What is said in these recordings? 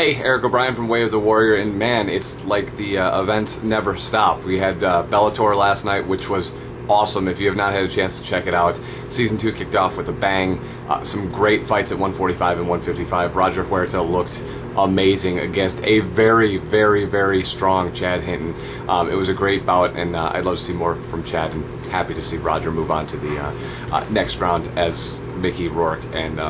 Hey, Eric O'Brien from Way of the Warrior, and man, it's like the events never stop. We had Bellator last night, which was awesome. If you have not had a chance to check it out, Season 2 kicked off with a bang. Some great fights at 145 and 155. Roger Huerta looked amazing against a very, very, very strong Chad Hinton. It was a great bout, and I'd love to see more from Chad, and happy to see Roger move on to the next round as Mickey Rourke and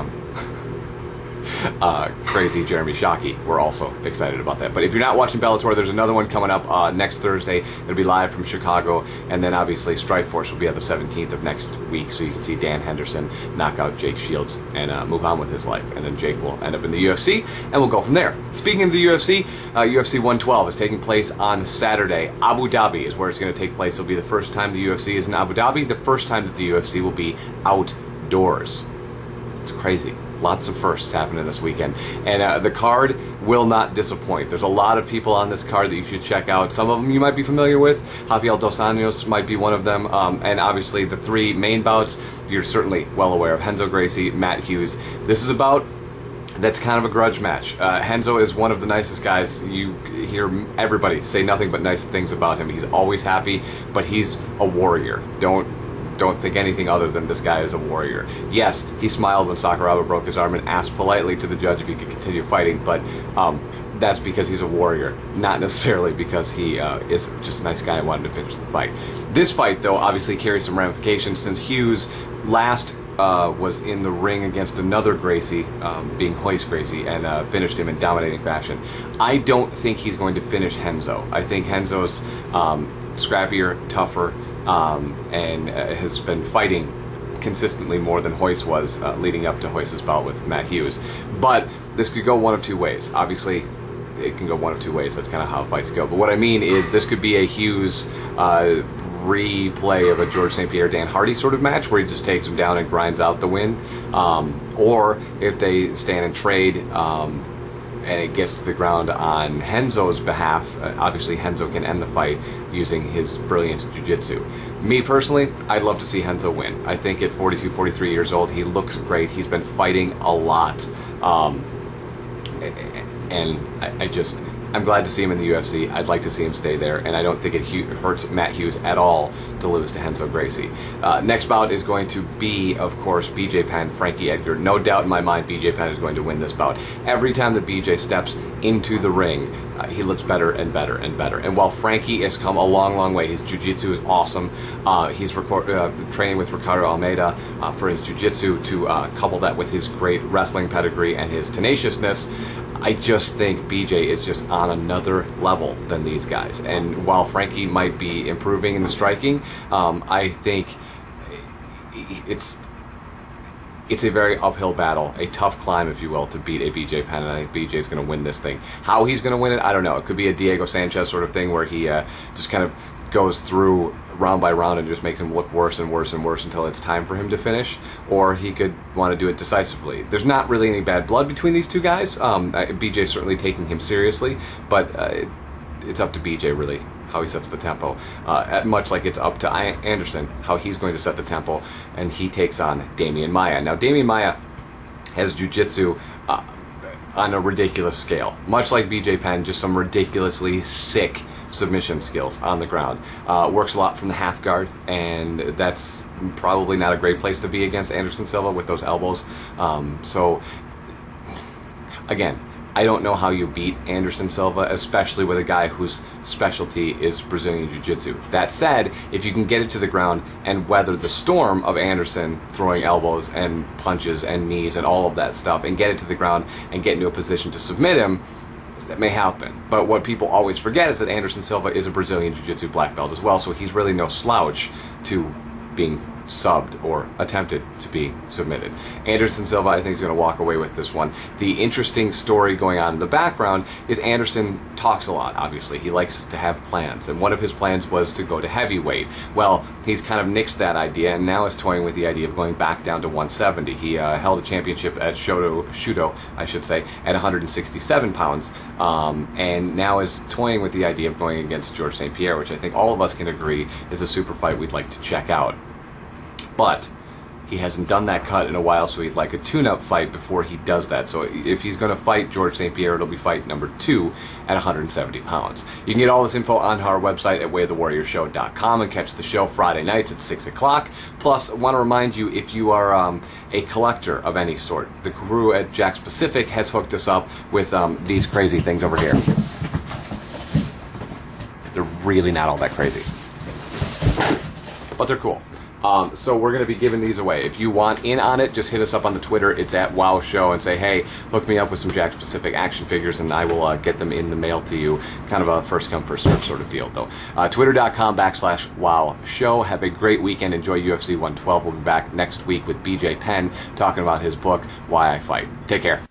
crazy Jeremy Shockey. We're also excited about that. But if you're not watching Bellator, there's another one coming up next Thursday. It'll be live from Chicago, and then obviously Strikeforce will be at the 17th of next week, so you can see Dan Henderson knock out Jake Shields and move on with his life. And then Jake will end up in the UFC, and we'll go from there. Speaking of the UFC, UFC 112 is taking place on Saturday. Abu Dhabi is where it's going to take place. It'll be the first time the UFC is in Abu Dhabi, the first time that the UFC will be outdoors. It's crazy. Lots of firsts happening this weekend. And the card will not disappoint. There's a lot of people on this card that you should check out. Some of them you might be familiar with. Rafael Dos Anjos might be one of them. And obviously the three main bouts, you're certainly well aware of. Renzo Gracie, Matt Hughes. This is a bout that's kind of a grudge match. Renzo is one of the nicest guys. You hear everybody say nothing but nice things about him. He's always happy, but he's a warrior. Don't think anything other than this guy is a warrior. Yes, he smiled when Sakuraba broke his arm and asked politely to the judge if he could continue fighting, but that's because he's a warrior, not necessarily because he is just a nice guy and wanted to finish the fight. This fight, though, obviously carries some ramifications since Hughes last was in the ring against another Gracie, being Royce Gracie, and finished him in dominating fashion. I don't think he's going to finish Renzo. I think Renzo's scrappier, tougher, and has been fighting consistently more than Royce was leading up to Royce's bout with Matt Hughes. But this could go one of two ways. Obviously, it can go one of two ways. That's kind of how fights go. But what I mean is this could be a Hughes replay of a George St. Pierre Dan Hardy sort of match where he just takes him down and grinds out the win. Or if they stand and trade and it gets to the ground on Renzo's behalf, obviously Renzo can end the fight using his brilliant jiu-jitsu. Me personally, I'd love to see Renzo win. I think at 42, 43 years old, he looks great. He's been fighting a lot. And I'm glad to see him in the UFC. I'd like to see him stay there, and I don't think it hurts Matt Hughes at all to lose to Renzo Gracie. Next bout is going to be, of course, BJ Penn, Frankie Edgar. No doubt in my mind, BJ Penn is going to win this bout. Every time that BJ steps into the ring, he looks better and better and better. And while Frankie has come a long, long way, his jiu-jitsu is awesome. He's training with Ricardo Almeida for his jiu-jitsu to couple that with his great wrestling pedigree and his tenaciousness. I just think BJ is just on another level than these guys. And while Frankie might be improving in the striking, I think it's a very uphill battle, a tough climb, if you will, to beat a BJ Penn, and I think BJ's going to win this thing. How he's going to win it, I don't know. It could be a Diego Sanchez sort of thing where he just kind of goes through round by round and just makes him look worse and worse and worse until it's time for him to finish, or he could want to do it decisively. There's not really any bad blood between these two guys. BJ's certainly taking him seriously, but it's up to BJ really how he sets the tempo, much like it's up to Anderson how he's going to set the tempo, and he takes on Damian Maia. Now Damian Maia has jiu-jitsu on a ridiculous scale, much like BJ Penn, just some ridiculously sick submission skills on the ground. Works a lot from the half guard, and that's probably not a great place to be against Anderson Silva with those elbows. So again, I don't know how you beat Anderson Silva, especially with a guy whose specialty is Brazilian Jiu-Jitsu. That said, if you can get it to the ground and weather the storm of Anderson throwing elbows and punches and knees and all of that stuff, and get it to the ground and get into a position to submit him, that may happen. But what people always forget is that Anderson Silva is a Brazilian Jiu-Jitsu black belt as well, so he's really no slouch to being subbed or attempted to be submitted. Anderson Silva, I think, is going to walk away with this one. The interesting story going on in the background is Anderson talks a lot, obviously. He likes to have plans, and one of his plans was to go to heavyweight. Well, he's kind of nixed that idea and now is toying with the idea of going back down to 170. He held a championship at Shudo, I should say, at 167 pounds, and now is toying with the idea of going against George St. Pierre, which I think all of us can agree is a super fight we'd like to check out. But He hasn't done that cut in a while, so he'd like a tune-up fight before he does that. So if he's going to fight George St. Pierre, it'll be fight number 2 at 170 pounds. You can get all this info on our website at wayofthewarriorshow.com and catch the show Friday nights at 6 o'clock. Plus, I want to remind you, if you are a collector of any sort, the crew at Jack's Pacific has hooked us up with these crazy things over here. They're really not all that crazy, but they're cool. So we're going to be giving these away. If you want in on it, just hit us up on the Twitter. It's at Wow Show, and say, hey, hook me up with some Jack's Pacific action figures, and I will get them in the mail to you. Kind of a first come, first serve sort of deal, though. Twitter.com/Wow Show. Have a great weekend. Enjoy UFC 112. We'll be back next week with BJ Penn talking about his book, Why I Fight. Take care.